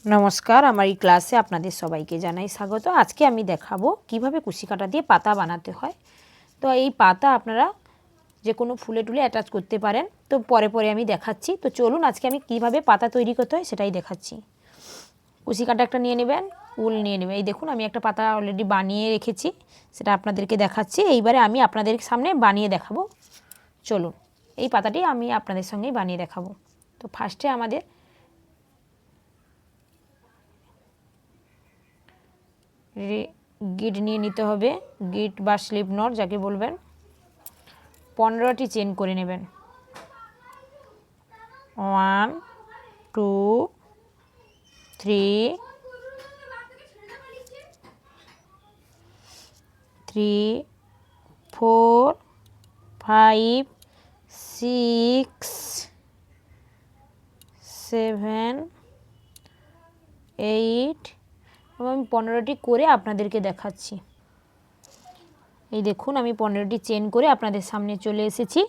নমস্কার, আমার এই ক্লাসে আপনাদের সবাইকে জানাই স্বাগত। আজকে আমি দেখাবো কিভাবে কুশি কাঁটা দিয়ে পাতা বানাতে হয়। তো এই পাতা আপনারা যে কোনো ফুলে টুলে অ্যাটাচ করতে পারেন। তো পরে পরে আমি দেখাচ্ছি। তো চলুন আজকে আমি কিভাবে পাতা তৈরি করতে হয় সেটাই দেখাচ্ছি। কুশি কাঁটা একটা নিয়ে নেবেন, উল নিয়ে নেবেন। এই দেখুন আমি একটা পাতা অলরেডি বানিয়ে রেখেছি, সেটা আপনাদেরকে দেখাচ্ছি। এইবারে আমি আপনাদের সামনে বানিয়ে দেখাবো। চলুন এই পাতাটি আমি আপনাদের সঙ্গেই বানিয়ে দেখাবো। তো ফার্স্টে আমাদের গিট নিয়ে নিতে হবে, গিট বা স্লিপ নট যাকে বলবেন। 15টি চেন করে নেবেন। 1 2 3 3 4 5 6 7 8 এবং আমি 15টি করে আপনাদেরকে দেখাচ্ছি। এই দেখুন আমি 15টি চেন করে আপনাদের সামনে চলে এসেছি।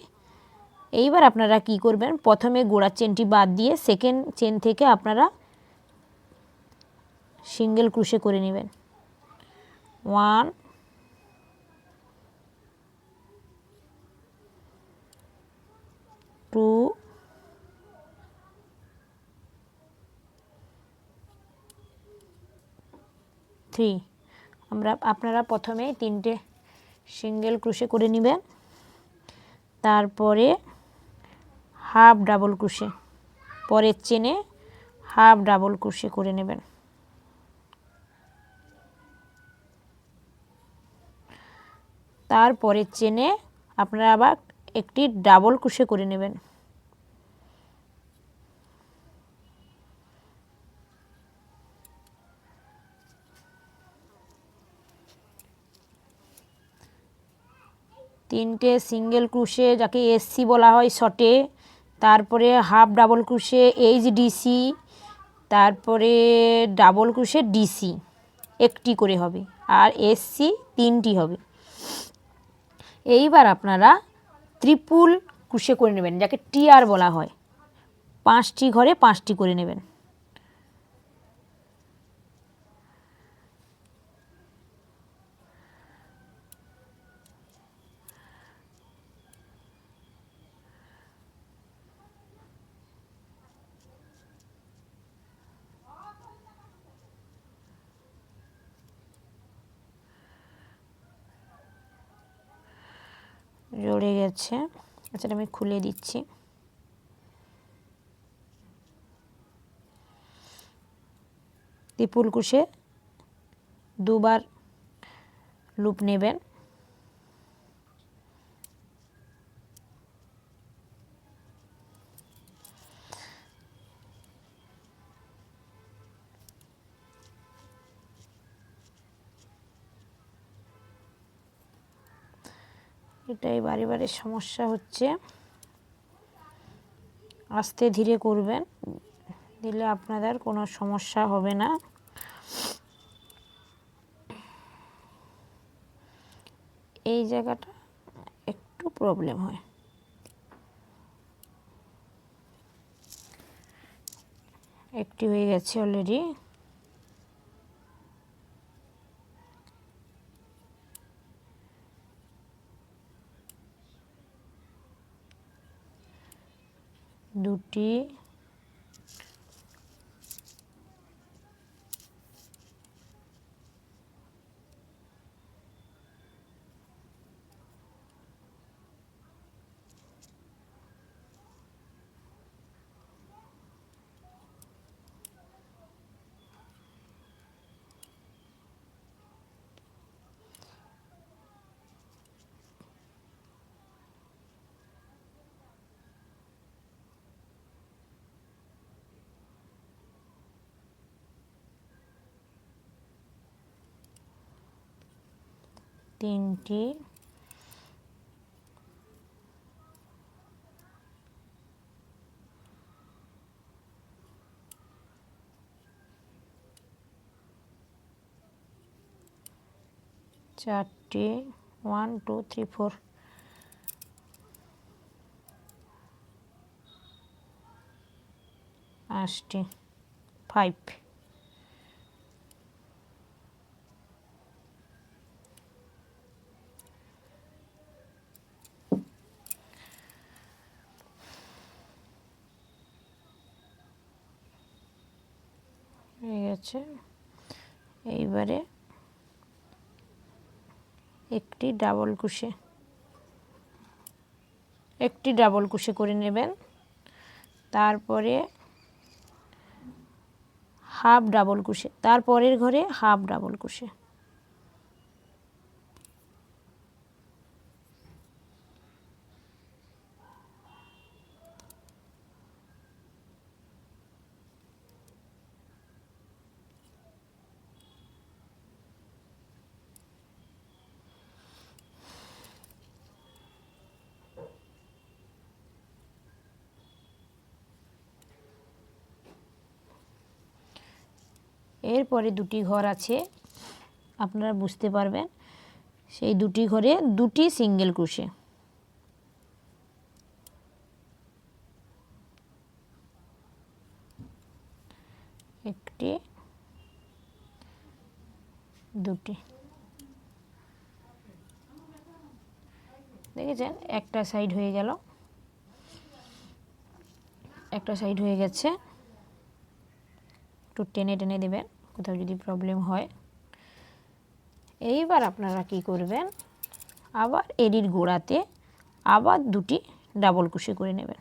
এইবার আপনারা কি করবেন, প্রথমে গোড়ার চেনটি বাদ দিয়ে সেকেন্ড চেন থেকে আপনারা সিঙ্গেল ক্রোশে করে নেবেন। 1 2 3 আপনারা প্রথমে 3টে সিঙ্গেল ক্রোশে করে নেবেন, তারপরে হাফ ডাবল ক্রোশে, পরের চেনে হাফ ডাবল ক্রোশে করে নেবেন। তারপরের চেনে আপনারা আবার একটি ডাবল ক্রোশে করে নেবেন। তিনটে সিঙ্গেল ক্রোশে যাকে এসসি বলা হয় শর্টে, তারপরে হাফ ডাবল ক্রোশে এইচডিসি, তারপরে ডাবল ক্রোশে ডিসি একটি করে হবে, আর এসসি 3টি হবে। এইবার আপনারা ত্রিপুল ক্রোশে করে নেবেন, যাকে টিআর বলা হয়। 5টি ঘরে 5টি করে নেবেন। জড়ে গেছে, আচ্ছা আমি খুলে দিচ্ছি। ত্রিপুল ক্রোশে দুবার লুপ নেবেন। এটাই বারে বারে সমস্যা হচ্ছে, আস্তে ধীরে করবেন, দিলে আপনাদের কোনো সমস্যা হবে না। এই জায়গাটা একটু প্রবলেম হয়। একটি হয়ে গেছে অলরেডি। দুটি, তিনটি, চারটি, 1 2 3 4, 8টি, 5। হয়ে গেছে। এইবারে একটি ডাবল ক্রোশে করে নেবেন। তারপরে হাফ ডাবল ক্রোশে, তারপরের ঘরে হাফ ডাবল ক্রোশে। এরপরে দুটি ঘর আছে, আপনারা বুঝতে পারবেন। সেই দুটি ঘরে দুটি সিঙ্গেল ক্রোশে, একটি দুটি, দেখেছেন একটা সাইড হয়ে গেল, একটা সাইড হয়ে গেছে। একটু টেনে টেনে দেবেন কোথাও যদি প্রবলেম হয়। এইবার আপনারা কি করবেন, আবার এরির গোড়াতে আবার দুটি ডাবল ক্রোশে করে নেবেন।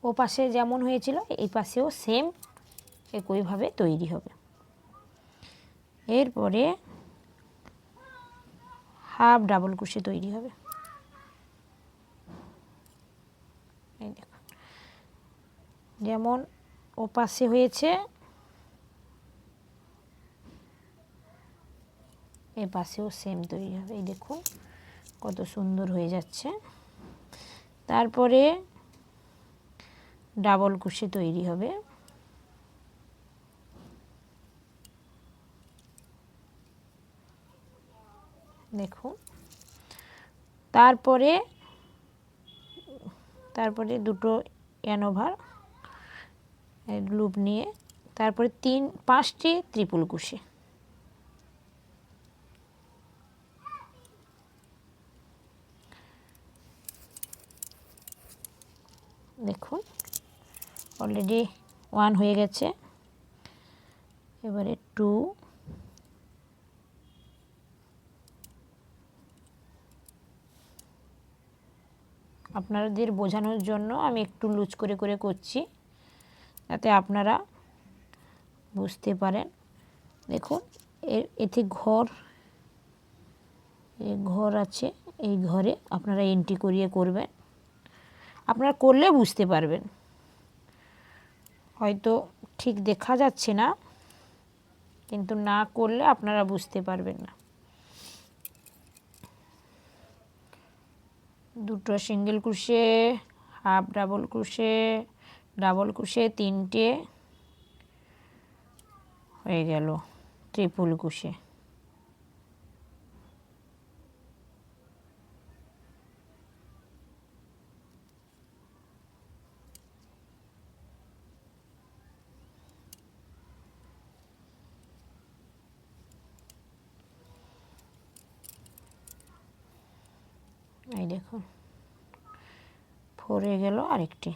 ও পাশে যেমন হয়েছিল এই পাশেও সেম একইভাবে তৈরি হবে। এরপরে হাফ ডাবল ক্রোশে তৈরি হবে। এই দেখুন যেমন ও পাশে হয়েছে এ পাশেও সেম তৈরি হবে। এই দেখুন কত সুন্দর হয়ে যাচ্ছে। তারপরে ডাবল ক্রোশে তৈরি হবে। দেখুন তারপরে দুটো এনোভার লুপ নিয়ে তারপরে 5টি ট্রিপল ক্রোশে। দেখুন অলরেডি 1 হয়ে গেছে। এবারে 2, আপনাদের বোঝানোর জন্য আমি একটু লুজ করে করে করছি যাতে আপনারা বুঝতে পারেন। দেখুন এতে ঘর আছে, এই ঘরে আপনারা এন্ট্রি করিয়ে করবেন। আপনারা করলে বুঝতে পারবেন, হয়তো ঠিক দেখা যাচ্ছে না, কিন্তু না করলে আপনারা বুঝতে পারবেন না। দুটো single crochet, half double crochet, double crochet 3টে, হয়ে গেল ট্রিপল ক্রোশে। এই দেখুন 4 হয়ে গেল আরেকটি।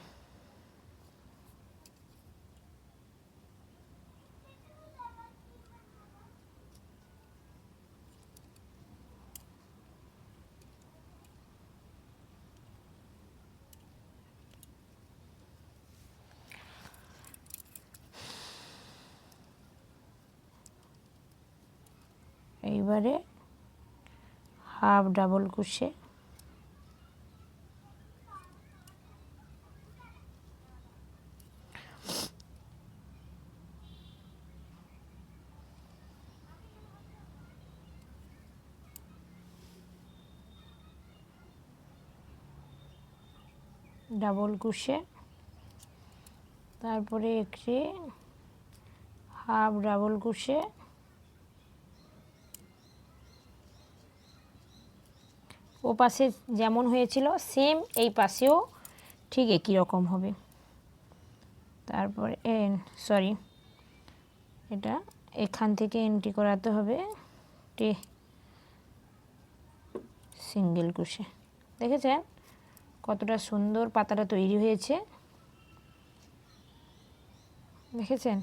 এইবারে half double crochet, double crochet, তারপরে একটি হাফ ডাবল ক্রোশে, ও পাশে যেমন হয়েছিল সেম এই পাশেও ঠিক একই রকম হবে। তারপরে এটা এখান থেকে এন্ট্রি করাতে হবে সিঙ্গেল ক্রোশে। দেখেছেন কতটা সুন্দর পাতাটা তৈরি হয়েছে, দেখেছেন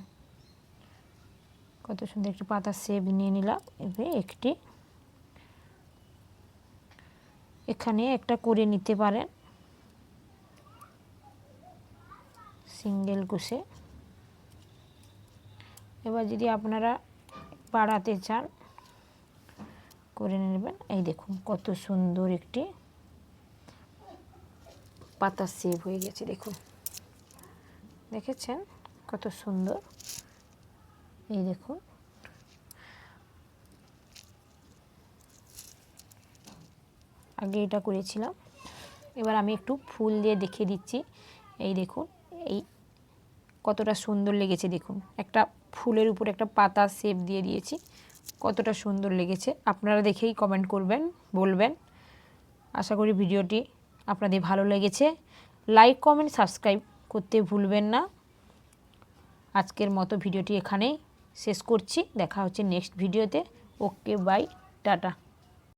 কত সুন্দর একটি পাতার শেপ নিয়ে নিলাম। এবার একটি এখানে একটা করে নিতে পারেন সিঙ্গেল ক্রোশে। এবার যদি আপনারা বাড়াতে চান করে নেবেন। এই দেখুন কত সুন্দর একটি পাতার শেপ হয়ে গেছে, দেখুন দেখেছেন কত সুন্দর। এই দেখুন আগে এটা করেছিলাম, এবার আমি একটু ফুল দিয়ে দেখিয়ে দিচ্ছি। এই দেখুন এই কতটা সুন্দর লেগেছে, দেখুন একটা ফুলের উপর একটা পাতা শেপ দিয়ে দিয়েছি, কতটা সুন্দর লেগেছে। আপনারা দেখেই কমেন্ট করবেন, বলবেন। আশা করি ভিডিওটি আপনাদের ভালো লেগেছে। লাইক কমেন্ট সাবস্ক্রাইব করতে ভুলবেন না। আজকের মতো ভিডিওটি এখানেই শেষ করছি, দেখা হচ্ছে নেক্সট ভিডিওতে। Okay bye, tata.